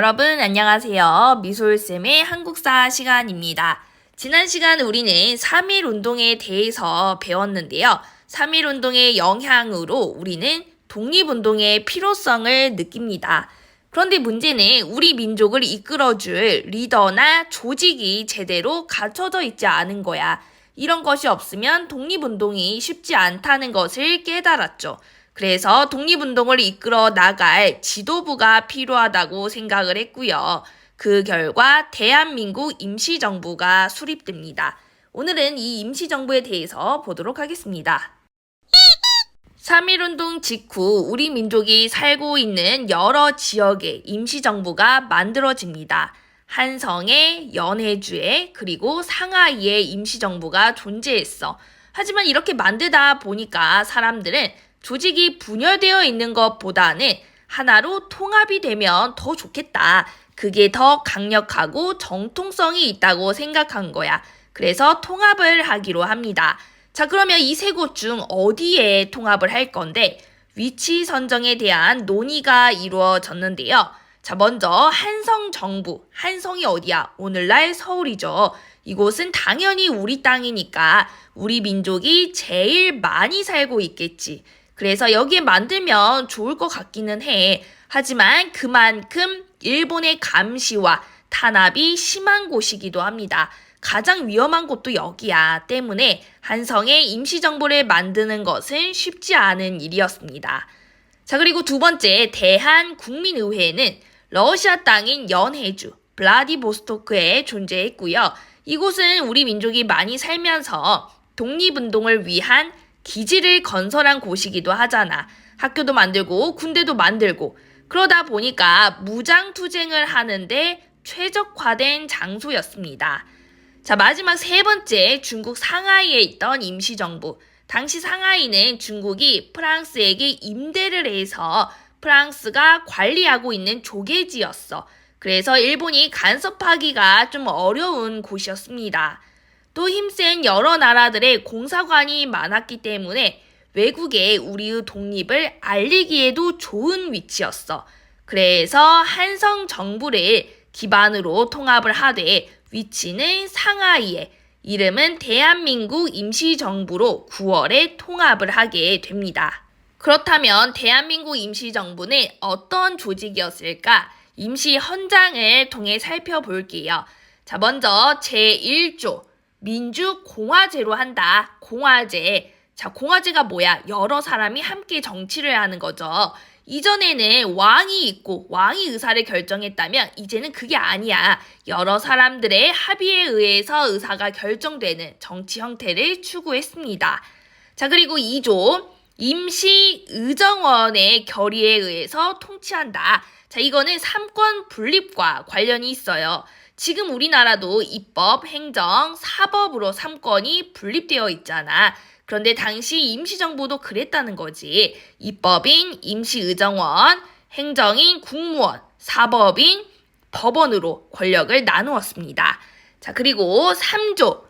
여러분 안녕하세요. 미솔쌤의 한국사 시간입니다. 지난 시간 우리는 3.1 운동에 대해서 배웠는데요. 3.1 운동의 영향으로 우리는 독립운동의 필요성을 느낍니다. 그런데 문제는 우리 민족을 이끌어줄 리더나 조직이 제대로 갖춰져 있지 않은 거야. 이런 것이 없으면 독립운동이 쉽지 않다는 것을 깨달았죠. 그래서 독립운동을 이끌어 나갈 지도부가 필요하다고 생각을 했고요. 그 결과 대한민국 임시정부가 수립됩니다. 오늘은 이 임시정부에 대해서 보도록 하겠습니다. 3.1운동 직후 우리 민족이 살고 있는 여러 지역의 임시정부가 만들어집니다. 한성에, 연해주에, 그리고 상하이에 임시정부가 존재했어. 하지만 이렇게 만들다 보니까 사람들은 조직이 분열되어 있는 것보다는 하나로 통합이 되면 더 좋겠다. 그게 더 강력하고 정통성이 있다고 생각한 거야. 그래서 통합을 하기로 합니다. 자, 그러면 이 세 곳 중 어디에 통합을 할 건데 위치 선정에 대한 논의가 이루어졌는데요. 자, 먼저 한성 정부. 한성이 어디야? 오늘날 서울이죠. 이곳은 당연히 우리 땅이니까 우리 민족이 제일 많이 살고 있겠지. 그래서 여기에 만들면 좋을 것 같기는 해. 하지만 그만큼 일본의 감시와 탄압이 심한 곳이기도 합니다. 가장 위험한 곳도 여기야. 때문에 한성에 임시정부를 만드는 것은 쉽지 않은 일이었습니다. 자, 그리고 두 번째, 대한국민의회는 러시아 땅인 연해주, 블라디보스토크에 존재했고요. 이곳은 우리 민족이 많이 살면서 독립운동을 위한 기지를 건설한 곳이기도 하잖아. 학교도 만들고 군대도 만들고 그러다 보니까 무장투쟁을 하는데 최적화된 장소였습니다. 자, 마지막 세 번째, 중국 상하이에 있던 임시정부. 당시 상하이는 중국이 프랑스에게 임대를 해서 프랑스가 관리하고 있는 조개지였어. 그래서 일본이 간섭하기가 좀 어려운 곳이었습니다. 또 힘센 여러 나라들의 공사관이 많았기 때문에 외국에 우리의 독립을 알리기에도 좋은 위치였어. 그래서 한성 정부를 기반으로 통합을 하되 위치는 상하이에, 이름은 대한민국 임시정부로 9월에 통합을 하게 됩니다. 그렇다면 대한민국 임시정부는 어떤 조직이었을까? 임시헌장을 통해 살펴볼게요. 자, 먼저 제1조. 민주공화제로 한다. 공화제. 자, 공화제가 뭐야? 여러 사람이 함께 정치를 하는 거죠. 이전에는 왕이 있고 왕이 의사를 결정했다면 이제는 그게 아니야. 여러 사람들의 합의에 의해서 의사가 결정되는 정치 형태를 추구했습니다. 자, 그리고 2조. 임시의정원의 결의에 의해서 통치한다. 자, 이거는 삼권 분립과 관련이 있어요. 지금 우리나라도 입법, 행정, 사법으로 3권이 분립되어 있잖아. 그런데 당시 임시정부도 그랬다는 거지. 입법인 임시의정원, 행정인 국무원, 사법인 법원으로 권력을 나누었습니다. 자, 그리고 3조.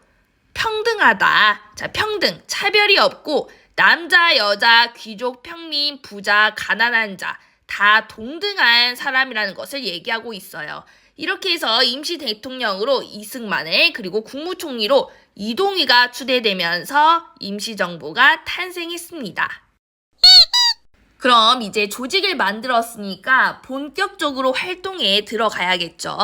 평등하다. 자, 평등, 차별이 없고 남자, 여자, 귀족, 평민, 부자, 가난한 자 다 동등한 사람이라는 것을 얘기하고 있어요. 이렇게 해서 임시 대통령으로 이승만을, 그리고 국무총리로 이동휘가 추대되면서 임시정부가 탄생했습니다. 그럼 이제 조직을 만들었으니까 본격적으로 활동에 들어가야겠죠.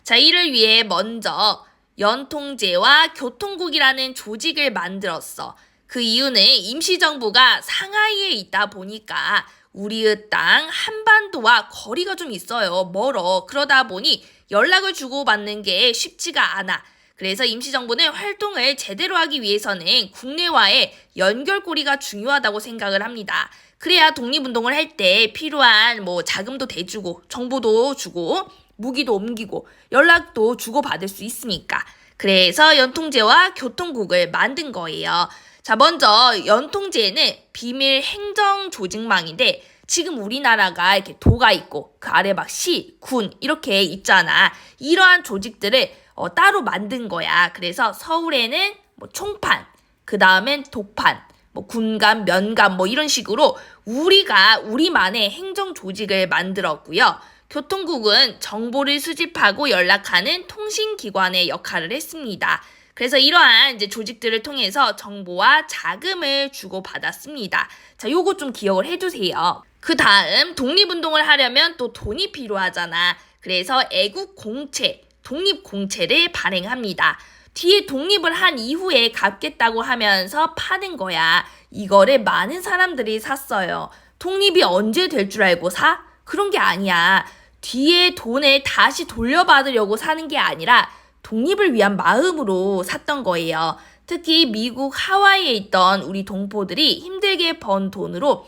자, 이를 위해 먼저 연통제와 교통국이라는 조직을 만들었어. 그 이유는 임시정부가 상하이에 있다 보니까 우리의 땅 한반도와 거리가 좀 있어요. 멀어. 그러다 보니 연락을 주고받는 게 쉽지가 않아. 그래서 임시정부는 활동을 제대로 하기 위해서는 국내와의 연결고리가 중요하다고 생각을 합니다. 그래야 독립운동을 할 때 필요한 자금도 대주고 정보도 주고 무기도 옮기고 연락도 주고받을 수 있으니까. 그래서 연통제와 교통국을 만든 거예요. 자, 먼저 연통제는 비밀 행정 조직망인데 지금 우리나라가 이렇게 도가 있고 그 아래 막 시, 군 이렇게 있잖아. 이러한 조직들을 따로 만든 거야. 그래서 서울에는 총판, 그 다음엔 독판, 군감, 면감 이런 식으로 우리만의 행정 조직을 만들었고요. 교통국은 정보를 수집하고 연락하는 통신기관의 역할을 했습니다. 그래서 이러한 이제 조직들을 통해서 정보와 자금을 주고받았습니다. 자, 요거 좀 기억을 해두세요. 그 다음 독립운동을 하려면 또 돈이 필요하잖아. 그래서 애국공채, 독립공채를 발행합니다. 뒤에 독립을 한 이후에 갚겠다고 하면서 파는 거야. 이거를 많은 사람들이 샀어요. 독립이 언제 될 줄 알고 사? 그런 게 아니야. 뒤에 돈을 다시 돌려받으려고 사는 게 아니라 독립을 위한 마음으로 샀던 거예요. 특히 미국 하와이에 있던 우리 동포들이 힘들게 번 돈으로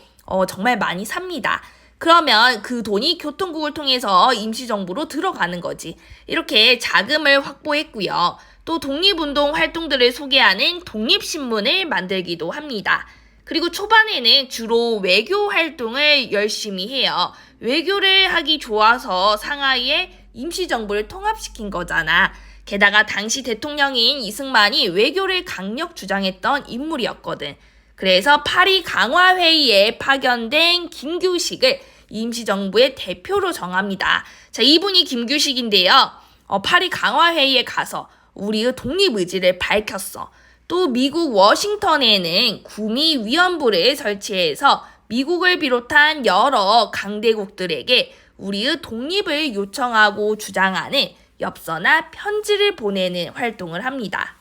정말 많이 삽니다. 그러면 그 돈이 교통국을 통해서 임시정부로 들어가는 거지. 이렇게 자금을 확보했고요. 또 독립운동 활동들을 소개하는 독립신문을 만들기도 합니다. 그리고 초반에는 주로 외교 활동을 열심히 해요. 외교를 하기 좋아서 상하이에 임시정부를 통합시킨 거잖아. 게다가 당시 대통령인 이승만이 외교를 강력 주장했던 인물이었거든. 그래서 파리 강화회의에 파견된 김규식을 임시정부의 대표로 정합니다. 자, 이분이 김규식인데요. 파리 강화회의에 가서 우리의 독립의지를 밝혔어. 또 미국 워싱턴에는 구미위원부를 설치해서 미국을 비롯한 여러 강대국들에게 우리의 독립을 요청하고 주장하는 엽서나 편지를 보내는 활동을 합니다.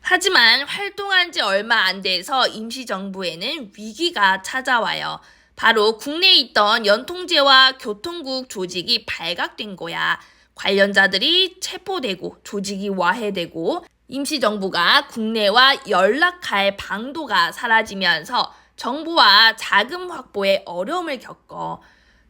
하지만 활동한 지 얼마 안 돼서 임시정부에는 위기가 찾아와요. 바로 국내에 있던 연통제와 교통국 조직이 발각된 거야. 관련자들이 체포되고 조직이 와해되고 임시정부가 국내와 연락할 방도가 사라지면서 정부와 자금 확보에 어려움을 겪어.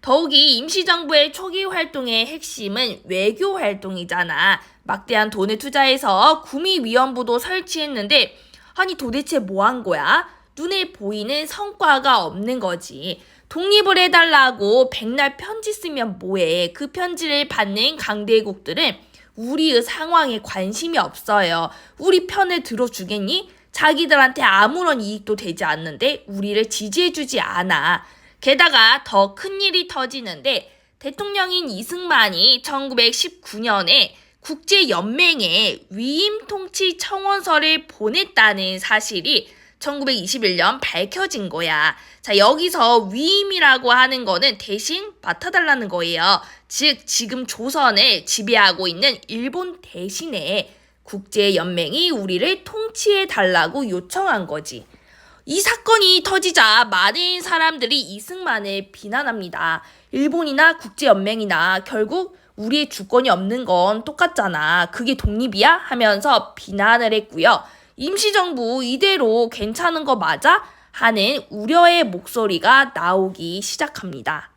더욱이 임시정부의 초기 활동의 핵심은 외교 활동이잖아. 막대한 돈을 투자해서 구미위원부도 설치했는데 아니 도대체 뭐 한 거야? 눈에 보이는 성과가 없는 거지. 독립을 해달라고 백날 편지 쓰면 뭐해. 그 편지를 받는 강대국들은 우리의 상황에 관심이 없어요. 우리 편을 들어주겠니? 자기들한테 아무런 이익도 되지 않는데 우리를 지지해주지 않아. 게다가 더 큰 일이 터지는데 대통령인 이승만이 1919년에 국제연맹에 위임 통치 청원서를 보냈다는 사실이 1921년 밝혀진 거야. 자, 여기서 위임이라고 하는 거는 대신 맡아달라는 거예요. 즉, 지금 조선을 지배하고 있는 일본 대신에 국제연맹이 우리를 통치해달라고 요청한 거지. 이 사건이 터지자 많은 사람들이 이승만을 비난합니다. 일본이나 국제연맹이나 결국 우리의 주권이 없는 건 똑같잖아. 그게 독립이야? 하면서 비난을 했고요. 임시정부 이대로 괜찮은 거 맞아? 하는 우려의 목소리가 나오기 시작합니다.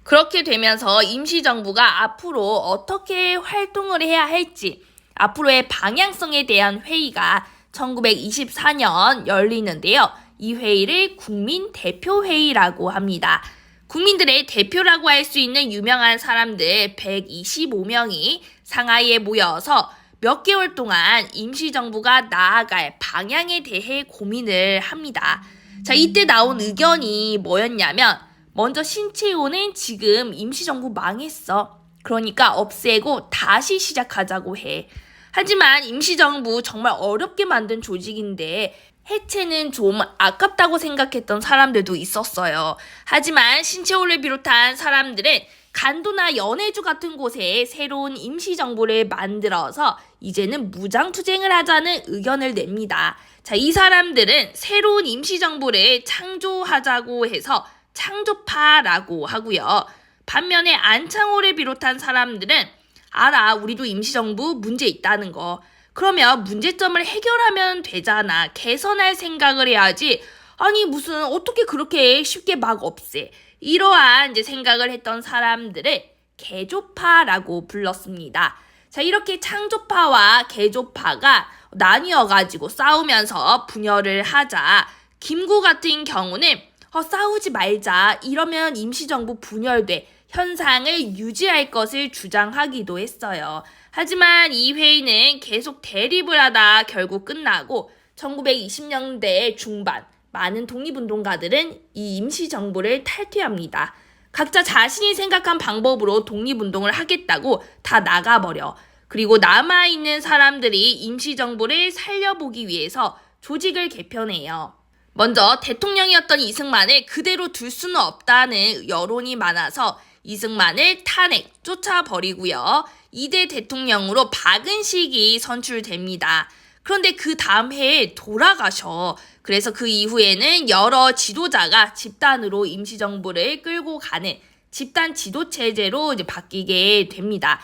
그렇게 되면서 임시정부가 앞으로 어떻게 활동을 해야 할지 앞으로의 방향성에 대한 회의가 1924년 열리는데요. 이 회의를 국민대표회의라고 합니다. 국민들의 대표라고 할 수 있는 유명한 사람들 125명이 상하이에 모여서 몇 개월 동안 임시정부가 나아갈 방향에 대해 고민을 합니다. 자, 이때 나온 의견이 뭐였냐면 먼저 신채호는 지금 임시정부 망했어. 그러니까 없애고 다시 시작하자고 해. 하지만 임시정부 정말 어렵게 만든 조직인데 해체는 좀 아깝다고 생각했던 사람들도 있었어요. 하지만 신채호를 비롯한 사람들은 간도나 연해주 같은 곳에 새로운 임시정부를 만들어서 이제는 무장투쟁을 하자는 의견을 냅니다. 자, 이 사람들은 새로운 임시정부를 창조하자고 해서 창조파라고 하고요. 반면에 안창호를 비롯한 사람들은 알아, 우리도 임시정부 문제 있다는 거. 그러면 문제점을 해결하면 되잖아. 개선할 생각을 해야지. 아니 무슨 어떻게 그렇게 쉽게 막 없애. 이러한 이제 생각을 했던 사람들을 개조파라고 불렀습니다. 자, 이렇게 창조파와 개조파가 나뉘어가지고 싸우면서 분열을 하자 김구 같은 경우는 싸우지 말자. 이러면 임시정부 분열돼. 현상을 유지할 것을 주장하기도 했어요. 하지만 이 회의는 계속 대립을 하다 결국 끝나고 1920년대 중반 많은 독립운동가들은 이 임시정부를 탈퇴합니다. 각자 자신이 생각한 방법으로 독립운동을 하겠다고 다 나가버려. 그리고 남아있는 사람들이 임시정부를 살려보기 위해서 조직을 개편해요. 먼저 대통령이었던 이승만을 그대로 둘 수는 없다는 여론이 많아서 이승만을 탄핵, 쫓아버리고요. 2대 대통령으로 박은식이 선출됩니다. 그런데 그 다음 해에 돌아가셔. 그래서 그 이후에는 여러 지도자가 집단으로 임시정부를 끌고 가는 집단 지도체제로 이제 바뀌게 됩니다.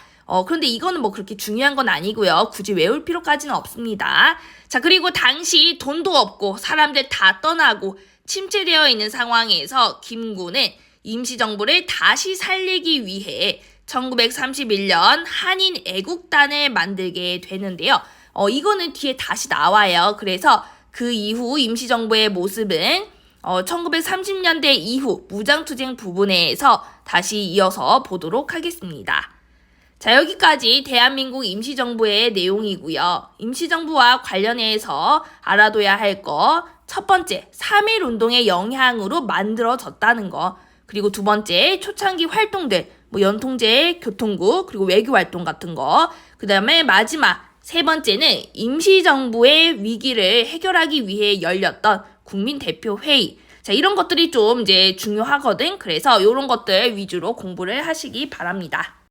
그런데 이거는 뭐 그렇게 중요한 건 아니고요. 굳이 외울 필요까지는 없습니다. 자, 그리고 당시 돈도 없고 사람들 다 떠나고 침체되어 있는 상황에서 김구는 임시정부를 다시 살리기 위해 1931년 한인 애국단을 만들게 되는데요. 이거는 뒤에 다시 나와요. 그래서 그 이후 임시정부의 모습은 1930년대 이후 무장투쟁 부분에서 다시 이어서 보도록 하겠습니다. 자, 여기까지 대한민국 임시정부의 내용이고요. 임시정부와 관련해서 알아둬야 할 거, 첫 번째, 3.1운동의 영향으로 만들어졌다는 거, 그리고 두 번째, 초창기 활동들, 뭐 연통제, 교통국, 그리고 외교활동 같은 거, 그 다음에 마지막, 세 번째는 임시정부의 위기를 해결하기 위해 열렸던 국민대표회의. 자, 이런 것들이 좀 이제 중요하거든. 그래서 이런 것들 위주로 공부를 하시기 바랍니다.